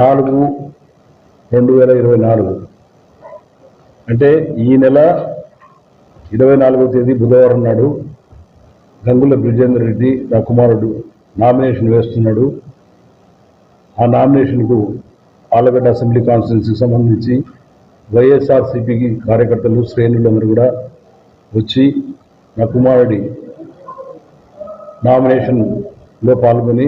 4/2024 అంటే ఈ నెల 24వ తేదీ బుధవారం నాడు గంగుల బ్రిజేందర్ రెడ్డి నా కుమారుడు నామినేషన్ వేస్తున్నాడు. ఆ నామినేషన్కు ఆలగడ్డ అసెంబ్లీ కాన్స్టిట్యున్సీకి సంబంధించి వైఎస్ఆర్సీపీకి కార్యకర్తలు శ్రేణులందరూ కూడా వచ్చి నా కుమారుడి నామినేషన్లో పాల్గొని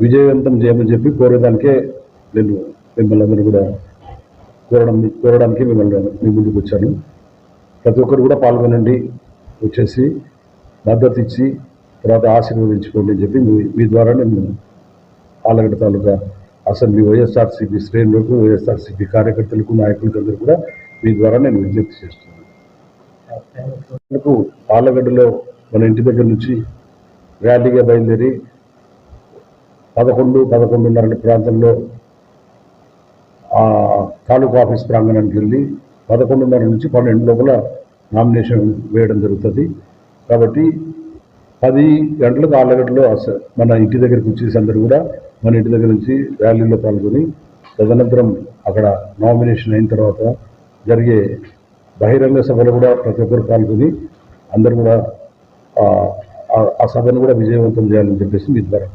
విజయవంతం చేయమని చెప్పి కోరేదానికే నేను మిమ్మల్ని అందరూ కూడా కోరడానికి మిమ్మల్ని మీ ముందుకు వచ్చాను. ప్రతి ఒక్కరు కూడా పాల్గొనండి, వచ్చేసి మద్దతు ఇచ్చి తర్వాత ఆశీర్వదించుకోండి అని చెప్పి మీ ద్వారా నేను ఆలగడ్డ తాలూకా అసెంబ్లీ వైఎస్ఆర్సీపీ శ్రేణులకు, వైఎస్ఆర్సీపీ కార్యకర్తలకు, నాయకులకు అందరూ కూడా మీ ద్వారా నేను విజ్ఞప్తి చేస్తున్నాను. ఆలగడ్డలో మన ఇంటి దగ్గర నుంచి ర్యాలీగా బయలుదేరి 11-11:30 ప్రాంతంలో తాలూకా ఆఫీస్ ప్రాంగణానికి వెళ్ళి 11:30 నుంచి 12 లోపల నామినేషన్ వేయడం జరుగుతుంది. కాబట్టి 10 గంటలకు ఆలగడ్డలో మన ఇంటి దగ్గరికి వచ్చేసి అందరూ కూడా మన ఇంటి దగ్గర నుంచి ర్యాలీలో పాల్గొని తదనంతరం అక్కడ నామినేషన్ అయిన తర్వాత జరిగే బహిరంగ సభలో కూడా ప్రతి ఒక్కరు పాల్గొని అందరూ కూడా ఆ సభను కూడా విజయవంతం చేయాలని చెప్పేసి మీ ద్వారా